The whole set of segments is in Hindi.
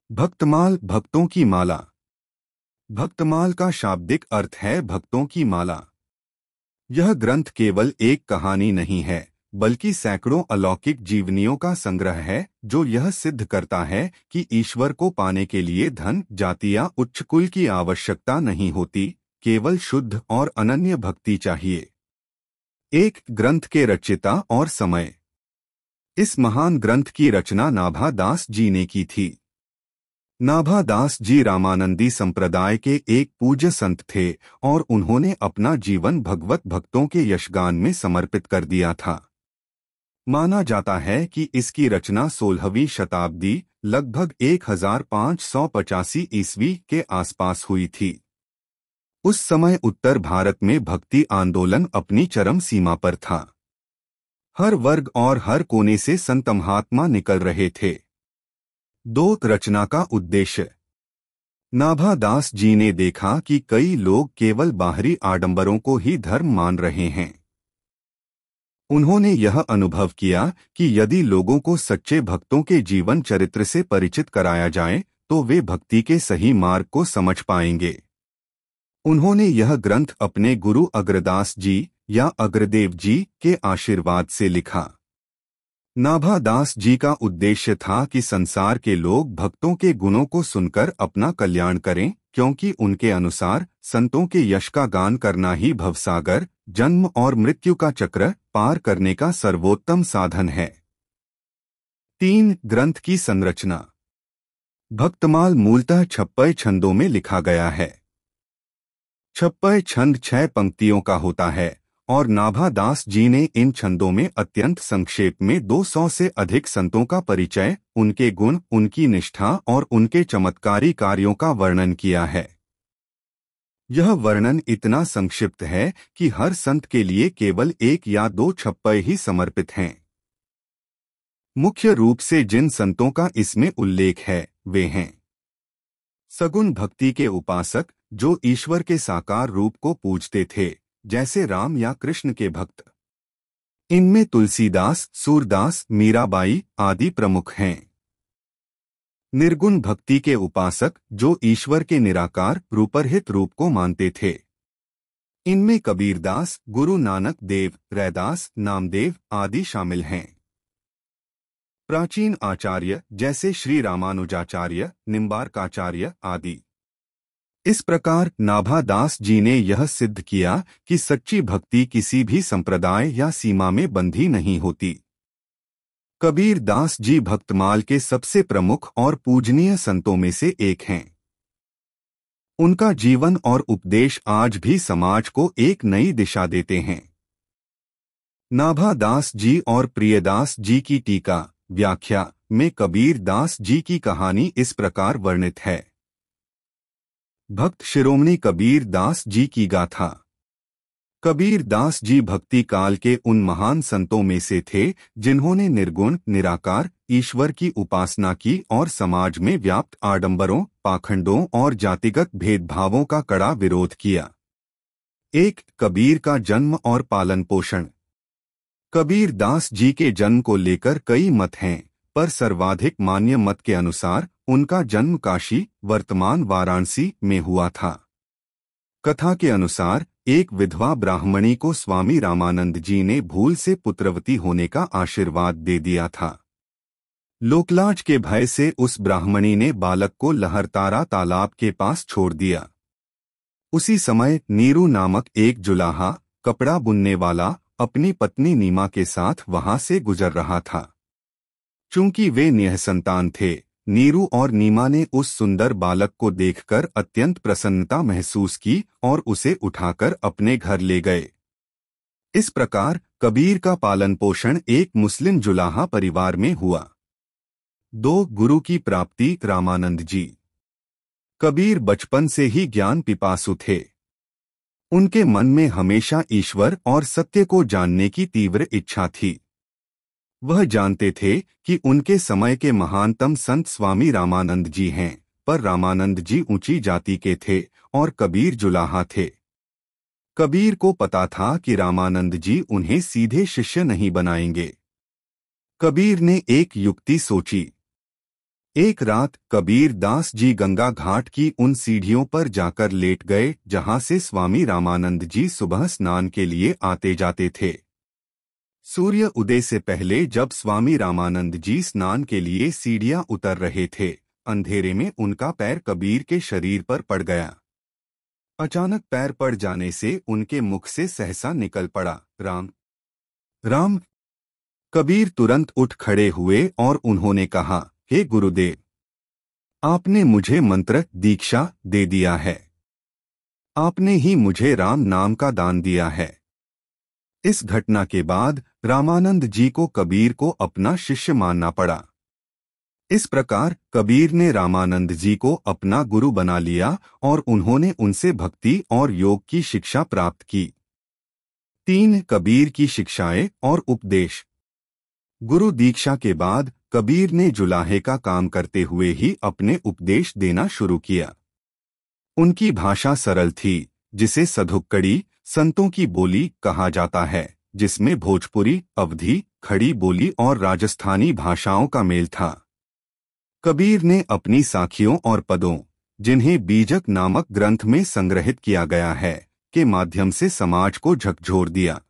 भक्तमाल, भक्तों की माला। भक्तमाल का शाब्दिक अर्थ है भक्तों की माला। यह ग्रंथ केवल एक कहानी नहीं है, बल्कि सैकड़ों अलौकिक जीवनियों का संग्रह है, जो यह सिद्ध करता है कि ईश्वर को पाने के लिए धन, जाति या उच्च कुल की आवश्यकता नहीं होती, केवल शुद्ध और अनन्य भक्ति चाहिए। एक ग्रंथ के रचयिता और समय। इस महान ग्रंथ की रचना नाभा दास जी ने की थी। नाभा दास जी रामानंदी संप्रदाय के एक पूज्य संत थे और उन्होंने अपना जीवन भगवत भक्तों के यशगान में समर्पित कर दिया था। माना जाता है कि इसकी रचना 16वीं शताब्दी, लगभग 1585 ईस्वी के आसपास हुई थी। उस समय उत्तर भारत में भक्ति आंदोलन अपनी चरम सीमा पर था। हर वर्ग और हर कोने से संत महात्मा निकल रहे थे। दो रचना का उद्देश्य। नाभा दास जी ने देखा कि कई लोग केवल बाहरी आडंबरों को ही धर्म मान रहे हैं। उन्होंने यह अनुभव किया कि यदि लोगों को सच्चे भक्तों के जीवन चरित्र से परिचित कराया जाए, तो वे भक्ति के सही मार्ग को समझ पाएंगे। उन्होंने यह ग्रंथ अपने गुरु अग्रदास जी या अग्रदेव जी के आशीर्वाद से लिखा। नाभा दास जी का उद्देश्य था कि संसार के लोग भक्तों के गुणों को सुनकर अपना कल्याण करें, क्योंकि उनके अनुसार संतों के यश का गान करना ही भवसागर, जन्म और मृत्यु का चक्र पार करने का सर्वोत्तम साधन है। 3 ग्रंथ की संरचना। भक्तमाल मूलतः 56 छंदों में लिखा गया है। 56 छंद 6 पंक्तियों का होता है और नाभा दास जी ने इन छंदों में अत्यंत संक्षेप में 200 से अधिक संतों का परिचय, उनके गुण, उनकी निष्ठा और उनके चमत्कारी कार्यों का वर्णन किया है। यह वर्णन इतना संक्षिप्त है कि हर संत के लिए केवल 1 या 2 छप्पे ही समर्पित हैं। मुख्य रूप से जिन संतों का इसमें उल्लेख है, वे हैं सगुण भक्ति के उपासक, जो ईश्वर के साकार रूप को पूजते थे, जैसे राम या कृष्ण के भक्त। इनमें तुलसीदास, सूरदास, मीराबाई आदि प्रमुख हैं। निर्गुण भक्ति के उपासक, जो ईश्वर के निराकार रूपरहित रूप को मानते थे। इनमें कबीरदास, गुरु नानक देव, रैदास, नामदेव आदि शामिल हैं। प्राचीन आचार्य जैसे श्री रामानुजाचार्य, निम्बार्काचार्य आदि। इस प्रकार नाभा दास जी ने यह सिद्ध किया कि सच्ची भक्ति किसी भी संप्रदाय या सीमा में बंधी नहीं होती। कबीर दास जी भक्तमाल के सबसे प्रमुख और पूजनीय संतों में से एक हैं। उनका जीवन और उपदेश आज भी समाज को एक नई दिशा देते हैं। नाभा दास जी और प्रियदास जी की टीका व्याख्या में कबीर दास जी की कहानी इस प्रकार वर्णित है। भक्त शिरोमणि कबीर दास जी की गाथा। कबीर दास जी भक्ति काल के उन महान संतों में से थे जिन्होंने निर्गुण, निराकार ईश्वर की उपासना की और समाज में व्याप्त आडंबरों, पाखंडों और जातिगत भेदभावों का कड़ा विरोध किया। 1 कबीर का जन्म और पालन पोषण। कबीर दास जी के जन्म को लेकर कई मत हैं, पर सर्वाधिक मान्य मत के अनुसार उनका जन्म काशी, वर्तमान वाराणसी में हुआ था। कथा के अनुसार एक विधवा ब्राह्मणी को स्वामी रामानंद जी ने भूल से पुत्रवती होने का आशीर्वाद दे दिया था। लोकलाज के भय से उस ब्राह्मणी ने बालक को लहरतारा तालाब के पास छोड़ दिया। उसी समय नीरू नामक एक जुलाहा, कपड़ा बुनने वाला, अपनी पत्नी नीमा के साथ वहां से गुजर रहा था। चूंकि वे निःसंतान थे, नीरू और नीमा ने उस सुंदर बालक को देखकर अत्यंत प्रसन्नता महसूस की और उसे उठाकर अपने घर ले गए। इस प्रकार कबीर का पालन पोषण एक मुस्लिम जुलाहा परिवार में हुआ। 2 गुरु की प्राप्ति। रामानंद जी। कबीर बचपन से ही ज्ञान पिपासु थे। उनके मन में हमेशा ईश्वर और सत्य को जानने की तीव्र इच्छा थी। वह जानते थे कि उनके समय के महानतम संत स्वामी रामानंद जी हैं, पर रामानंद जी ऊंची जाति के थे और कबीर जुलाहा थे। कबीर को पता था कि रामानंद जी उन्हें सीधे शिष्य नहीं बनाएंगे। कबीर ने एक युक्ति सोची। एक रात कबीर दास जी गंगा घाट की उन सीढ़ियों पर जाकर लेट गए जहां से स्वामी रामानंद जी सुबह स्नान के लिए आते जाते थे। सूर्य उदय से पहले जब स्वामी रामानंद जी स्नान के लिए सीढ़ियां उतर रहे थे, अंधेरे में उनका पैर कबीर के शरीर पर पड़ गया। अचानक पैर पड़ जाने से उनके मुख से सहसा निकल पड़ा, राम राम। कबीर तुरंत उठ खड़े हुए और उन्होंने कहा, हे गुरुदेव, आपने मुझे मंत्र दीक्षा दे दिया है। आपने ही मुझे राम नाम का दान दिया है। इस घटना के बाद रामानंद जी को कबीर को अपना शिष्य मानना पड़ा। इस प्रकार कबीर ने रामानंद जी को अपना गुरु बना लिया और उन्होंने उनसे भक्ति और योग की शिक्षा प्राप्त की। 3 कबीर की शिक्षाएं और उपदेश। गुरु दीक्षा के बाद कबीर ने जुलाहे का काम करते हुए ही अपने उपदेश देना शुरू किया। उनकी भाषा सरल थी, जिसे सधुक्कड़ी संतों की बोली कहा जाता है, जिसमें भोजपुरी, अवधी, खड़ी बोली और राजस्थानी भाषाओं का मेल था। कबीर ने अपनी साखियों और पदों, जिन्हें बीजक नामक ग्रंथ में संग्रहित किया गया है, के माध्यम से समाज को झकझोर दिया।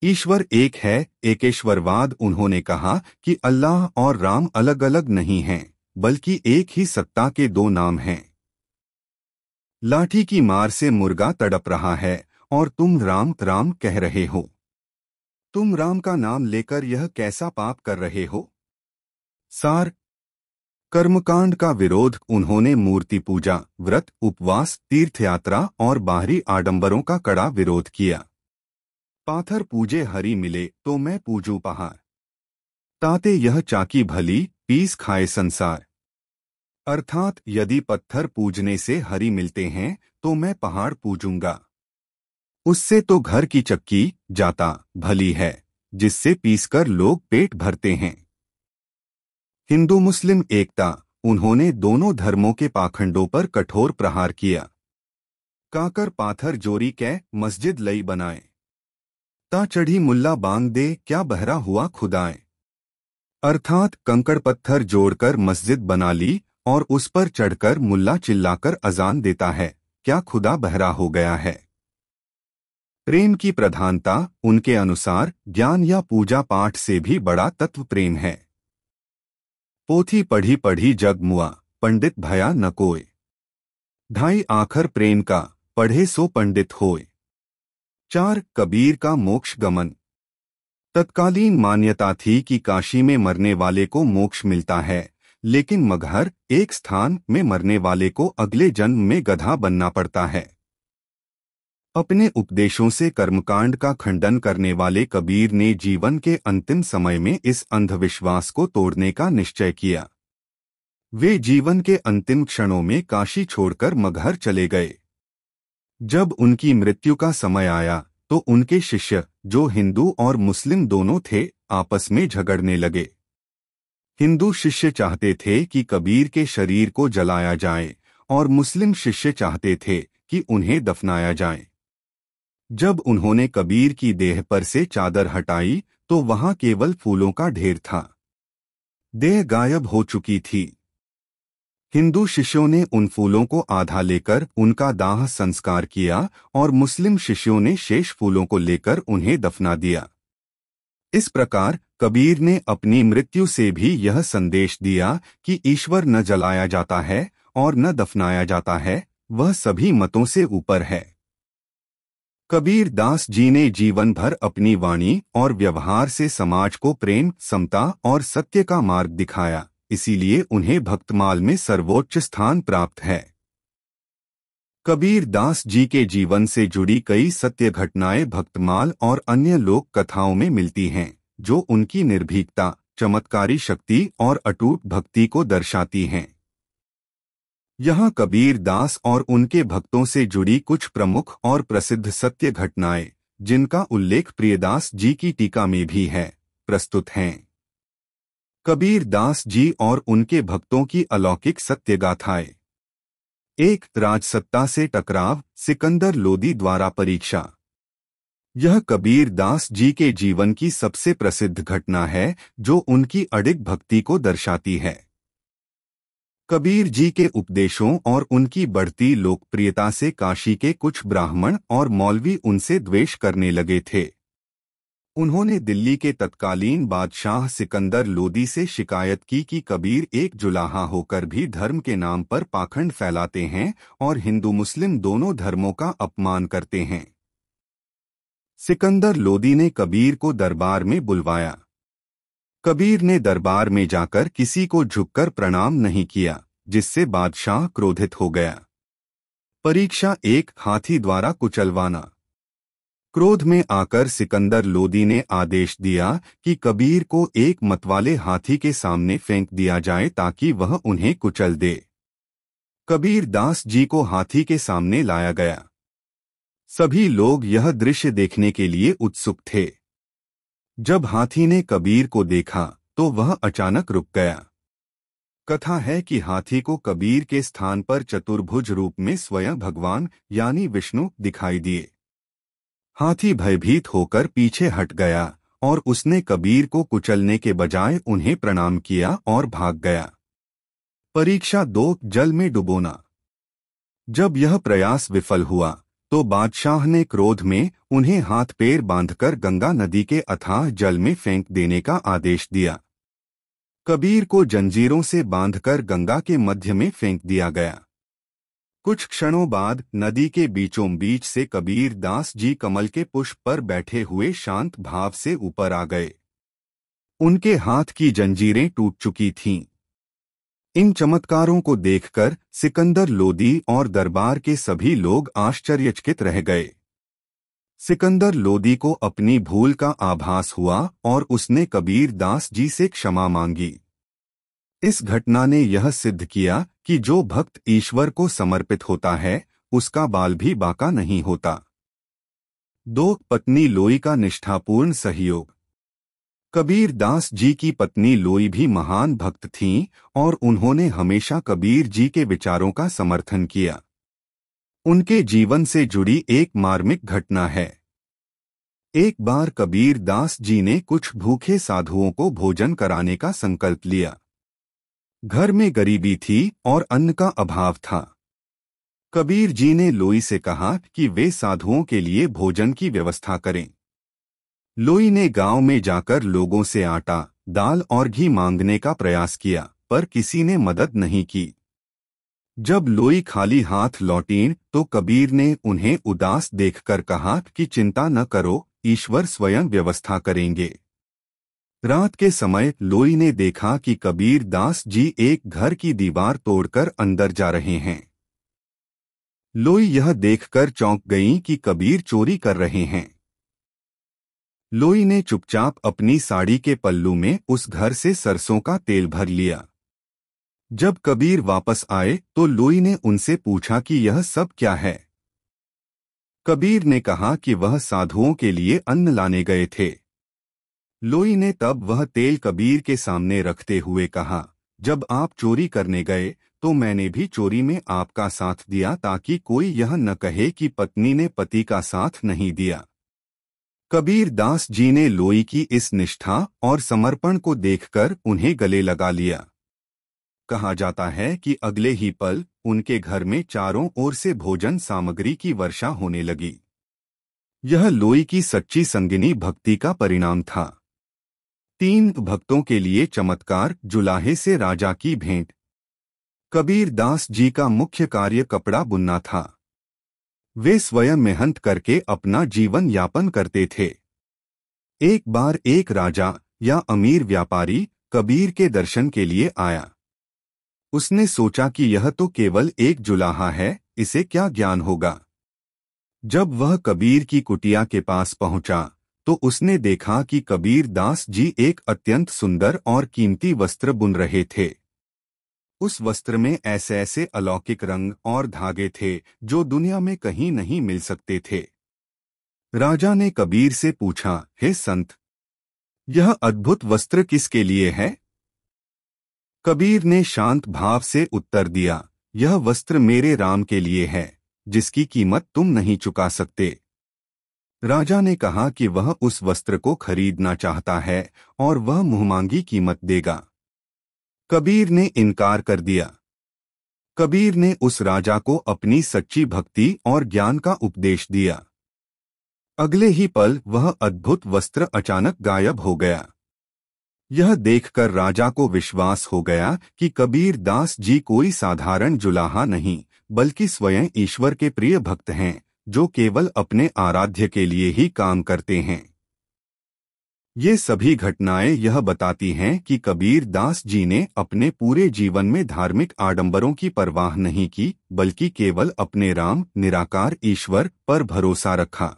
ईश्वर एक है, एकेश्वरवाद। उन्होंने कहा कि अल्लाह और राम अलग अलग नहीं हैं, बल्कि एक ही सत्ता के 2 नाम हैं। लाठी की मार से मुर्गा तड़प रहा है और तुम राम राम कह रहे हो। तुम राम का नाम लेकर यह कैसा पाप कर रहे हो? सार। कर्मकांड का विरोध। उन्होंने मूर्ति पूजा, व्रत, उपवास, तीर्थयात्रा और बाहरी आडंबरों का कड़ा विरोध किया। पाथर पूजे हरि मिले तो मैं पूजू पहाड़, ताते यह चाकी भली पीस खाए संसार। अर्थात यदि पत्थर पूजने से हरि मिलते हैं तो मैं पहाड़ पूजूंगा। उससे तो घर की चक्की जाता भली है, जिससे पीसकर लोग पेट भरते हैं। हिंदू मुस्लिम एकता। उन्होंने दोनों धर्मों के पाखंडों पर कठोर प्रहार किया। काकर पाथर जोरी कै मस्जिद लई बनाए, ता चढ़ी मुल्ला बांग दे क्या बहरा हुआ खुदाए। अर्थात कंकड़ पत्थर जोड़कर मस्जिद बना ली और उस पर चढ़कर मुल्ला चिल्लाकर अजान देता है, क्या खुदा बहरा हो गया है। प्रेम की प्रधानता। उनके अनुसार ज्ञान या पूजा पाठ से भी बड़ा तत्व प्रेम है। पोथी पढ़ी पढ़ी जग मुआ, पंडित भया न कोय। ढाई आखर प्रेम का, पढ़े सो पंडित होय। 4 कबीर का मोक्ष गमन। तत्कालीन मान्यता थी कि काशी में मरने वाले को मोक्ष मिलता है, लेकिन मगहर एक स्थान में मरने वाले को अगले जन्म में गधा बनना पड़ता है। अपने उपदेशों से कर्मकांड का खंडन करने वाले कबीर ने जीवन के अंतिम समय में इस अंधविश्वास को तोड़ने का निश्चय किया। वे जीवन के अंतिम क्षणों में काशी छोड़कर मगहर चले गए। जब उनकी मृत्यु का समय आया तो उनके शिष्य, जो हिंदू और मुस्लिम दोनों थे, आपस में झगड़ने लगे। हिंदू शिष्य चाहते थे कि कबीर के शरीर को जलाया जाए और मुस्लिम शिष्य चाहते थे कि उन्हें दफनाया जाए। जब उन्होंने कबीर की देह पर से चादर हटाई तो वहां केवल फूलों का ढेर था। देह गायब हो चुकी थी। हिंदू शिष्यों ने उन फूलों को आधा लेकर उनका दाह संस्कार किया और मुस्लिम शिष्यों ने शेष फूलों को लेकर उन्हें दफना दिया। इस प्रकार कबीर ने अपनी मृत्यु से भी यह संदेश दिया कि ईश्वर न जलाया जाता है और न दफनाया जाता है, वह सभी मतों से ऊपर है। कबीर दास जी ने जीवन भर अपनी वाणी और व्यवहार से समाज को प्रेम, समता और सत्य का मार्ग दिखाया, इसीलिए उन्हें भक्तमाल में सर्वोच्च स्थान प्राप्त है। कबीर दास जी के जीवन से जुड़ी कई सत्य घटनाएं भक्तमाल और अन्य लोक कथाओं में मिलती हैं, जो उनकी निर्भीकता, चमत्कारी शक्ति और अटूट भक्ति को दर्शाती हैं। यहाँ कबीर दास और उनके भक्तों से जुड़ी कुछ प्रमुख और प्रसिद्ध सत्य घटनाएं, जिनका उल्लेख प्रियदास जी की टीका में भी है, प्रस्तुत हैं। कबीर दास जी और उनके भक्तों की अलौकिक सत्य गाथाएं। 1. राजसत्ता से टकराव, सिकंदर लोदी द्वारा परीक्षा। यह कबीर दास जी के जीवन की सबसे प्रसिद्ध घटना है, जो उनकी अडिग भक्ति को दर्शाती है। कबीर जी के उपदेशों और उनकी बढ़ती लोकप्रियता से काशी के कुछ ब्राह्मण और मौलवी उनसे द्वेष करने लगे थे। उन्होंने दिल्ली के तत्कालीन बादशाह सिकंदर लोदी से शिकायत की कि कबीर एक जुलाहा होकर भी धर्म के नाम पर पाखंड फैलाते हैं और हिंदू मुस्लिम दोनों धर्मों का अपमान करते हैं। सिकंदर लोदी ने कबीर को दरबार में बुलवाया। कबीर ने दरबार में जाकर किसी को झुककर प्रणाम नहीं किया, जिससे बादशाह क्रोधित हो गया। परीक्षा 1, हाथी द्वारा कुचलवाना। क्रोध में आकर सिकंदर लोदी ने आदेश दिया कि कबीर को एक मतवाले हाथी के सामने फेंक दिया जाए ताकि वह उन्हें कुचल दे। कबीर दास जी को हाथी के सामने लाया गया। सभी लोग यह दृश्य देखने के लिए उत्सुक थे। जब हाथी ने कबीर को देखा तो वह अचानक रुक गया। कथा है कि हाथी को कबीर के स्थान पर चतुर्भुज रूप में स्वयं भगवान यानी विष्णु दिखाई दिए। हाथी भयभीत होकर पीछे हट गया और उसने कबीर को कुचलने के बजाय उन्हें प्रणाम किया और भाग गया। परीक्षा 2, जल में डुबोना। जब यह प्रयास विफल हुआ तो बादशाह ने क्रोध में उन्हें हाथ पैर बांधकर गंगा नदी के अथाह जल में फेंक देने का आदेश दिया। कबीर को जंजीरों से बांधकर गंगा के मध्य में फेंक दिया गया। कुछ क्षणों बाद नदी के बीचों बीच से कबीर दास जी कमल के पुष्प पर बैठे हुए शांत भाव से ऊपर आ गए। उनके हाथ की जंजीरें टूट चुकी थीं। इन चमत्कारों को देखकर सिकंदर लोदी और दरबार के सभी लोग आश्चर्यचकित रह गए। सिकंदर लोदी को अपनी भूल का आभास हुआ और उसने कबीर दास जी से क्षमा मांगी। इस घटना ने यह सिद्ध किया कि जो भक्त ईश्वर को समर्पित होता है उसका बाल भी बांका नहीं होता। 2, पत्नी लोई का निष्ठापूर्ण सहयोग। कबीर दास जी की पत्नी लोई भी महान भक्त थीं और उन्होंने हमेशा कबीर जी के विचारों का समर्थन किया। उनके जीवन से जुड़ी एक मार्मिक घटना है। एक बार कबीर दास जी ने कुछ भूखे साधुओं को भोजन कराने का संकल्प लिया। घर में गरीबी थी और अन्न का अभाव था। कबीर जी ने लोई से कहा कि वे साधुओं के लिए भोजन की व्यवस्था करें। लोई ने गांव में जाकर लोगों से आटा, दाल और घी मांगने का प्रयास किया, पर किसी ने मदद नहीं की। जब लोई खाली हाथ लौटीं तो कबीर ने उन्हें उदास देखकर कहा कि चिंता न करो, ईश्वर स्वयं व्यवस्था करेंगे। रात के समय लोई ने देखा कि कबीर दास जी एक घर की दीवार तोड़कर अंदर जा रहे हैं। लोई यह देखकर चौंक गईं कि कबीर चोरी कर रहे हैं। लोई ने चुपचाप अपनी साड़ी के पल्लू में उस घर से सरसों का तेल भर लिया। जब कबीर वापस आए तो लोई ने उनसे पूछा कि यह सब क्या है। कबीर ने कहा कि वह साधुओं के लिए अन्न लाने गए थे। लोई ने तब वह तेल कबीर के सामने रखते हुए कहा, जब आप चोरी करने गए तो मैंने भी चोरी में आपका साथ दिया ताकि कोई यह न कहे कि पत्नी ने पति का साथ नहीं दिया। कबीर दास जी ने लोई की इस निष्ठा और समर्पण को देखकर उन्हें गले लगा लिया। कहा जाता है कि अगले ही पल उनके घर में चारों ओर से भोजन सामग्री की वर्षा होने लगी। यह लोई की सच्ची संगिनी भक्ति का परिणाम था। 3 भक्तों के लिए चमत्कार, जुलाहे से राजा की भेंट। कबीर दास जी का मुख्य कार्य कपड़ा बुनना था। वे स्वयं मेहनत करके अपना जीवन यापन करते थे। एक बार एक राजा या अमीर व्यापारी कबीर के दर्शन के लिए आया। उसने सोचा कि यह तो केवल एक जुलाहा है, इसे क्या ज्ञान होगा। जब वह कबीर की कुटिया के पास पहुंचा तो उसने देखा कि कबीर दास जी एक अत्यंत सुंदर और कीमती वस्त्र बुन रहे थे। उस वस्त्र में ऐसे ऐसे अलौकिक रंग और धागे थे जो दुनिया में कहीं नहीं मिल सकते थे। राजा ने कबीर से पूछा, हे संत, यह अद्भुत वस्त्र किसके लिए है? कबीर ने शांत भाव से उत्तर दिया, यह वस्त्र मेरे राम के लिए है, जिसकी कीमत तुम नहीं चुका सकते। राजा ने कहा कि वह उस वस्त्र को खरीदना चाहता है और वह मुहमांगी कीमत देगा। कबीर ने इनकार कर दिया। कबीर ने उस राजा को अपनी सच्ची भक्ति और ज्ञान का उपदेश दिया। अगले ही पल वह अद्भुत वस्त्र अचानक गायब हो गया। यह देखकर राजा को विश्वास हो गया कि कबीर दास जी कोई साधारण जुलाहा नहीं, बल्कि स्वयं ईश्वर के प्रिय भक्त हैं, जो केवल अपने आराध्य के लिए ही काम करते हैं। ये सभी घटनाएं यह बताती हैं कि कबीर दास जी ने अपने पूरे जीवन में धार्मिक आडंबरों की परवाह नहीं की, बल्कि केवल अपने राम निराकार ईश्वर पर भरोसा रखा।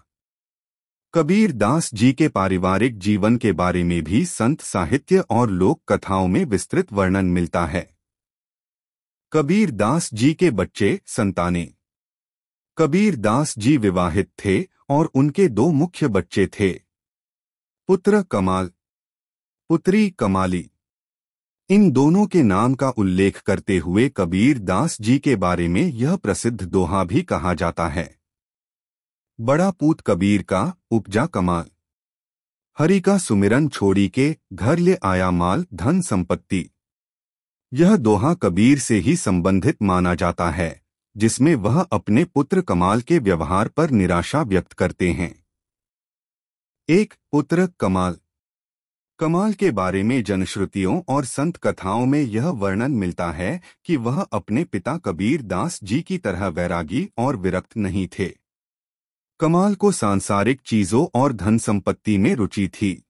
कबीर दास जी के पारिवारिक जीवन के बारे में भी संत साहित्य और लोक कथाओं में विस्तृत वर्णन मिलता है। कबीर दास जी के बच्चे संतानें। कबीर दास जी विवाहित थे और उनके दो मुख्य बच्चे थे, पुत्र कमाल, पुत्री कमाली। इन दोनों के नाम का उल्लेख करते हुए कबीर दास जी के बारे में यह प्रसिद्ध दोहा भी कहा जाता है। बड़ा पूत कबीर का, उपजा कमाल। हरि का सुमिरन छोड़ी के, घर ले आया माल धन संपत्ति। यह दोहा कबीर से ही संबंधित माना जाता है, जिसमें वह अपने पुत्र कमाल के व्यवहार पर निराशा व्यक्त करते हैं। एक पुत्र कमाल। कमाल के बारे में जनश्रुतियों और संत कथाओं में यह वर्णन मिलता है कि वह अपने पिता कबीर दास जी की तरह वैरागी और विरक्त नहीं थे। कमाल को सांसारिक चीजों और धन संपत्ति में रुचि थी।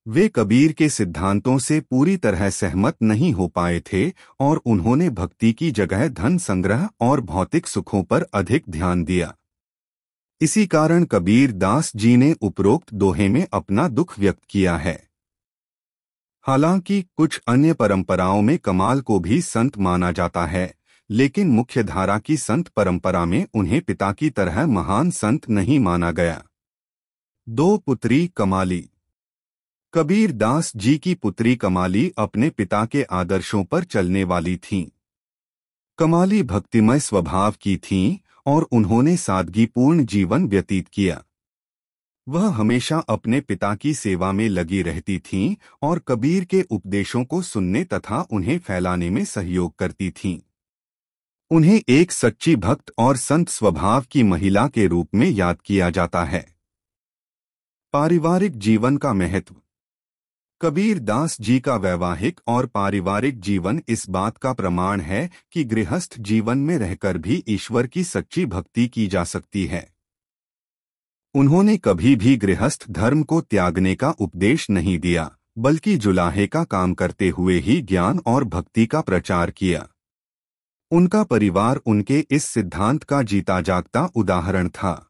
वे कबीर के सिद्धांतों से पूरी तरह सहमत नहीं हो पाए थे और उन्होंने भक्ति की जगह धन संग्रह और भौतिक सुखों पर अधिक ध्यान दिया। इसी कारण कबीर दास जी ने उपरोक्त दोहे में अपना दुख व्यक्त किया है। हालांकि कुछ अन्य परंपराओं में कमाल को भी संत माना जाता है, लेकिन मुख्य धारा की संत परंपरा में उन्हें पिता की तरह महान संत नहीं माना गया। दो पुत्री कमाली। कबीर दास जी की पुत्री कमाली अपने पिता के आदर्शों पर चलने वाली थीं। कमाली भक्तिमय स्वभाव की थीं और उन्होंने सादगीपूर्ण जीवन व्यतीत किया। वह हमेशा अपने पिता की सेवा में लगी रहती थीं और कबीर के उपदेशों को सुनने तथा उन्हें फैलाने में सहयोग करती थीं। उन्हें एक सच्ची भक्त और संत स्वभाव की महिला के रूप में याद किया जाता है। पारिवारिक जीवन का महत्व। कबीर दास जी का वैवाहिक और पारिवारिक जीवन इस बात का प्रमाण है कि गृहस्थ जीवन में रहकर भी ईश्वर की सच्ची भक्ति की जा सकती है। उन्होंने कभी भी गृहस्थ धर्म को त्यागने का उपदेश नहीं दिया, बल्कि जुलाहे का काम करते हुए ही ज्ञान और भक्ति का प्रचार किया। उनका परिवार उनके इस सिद्धांत का जीता जागता उदाहरण था।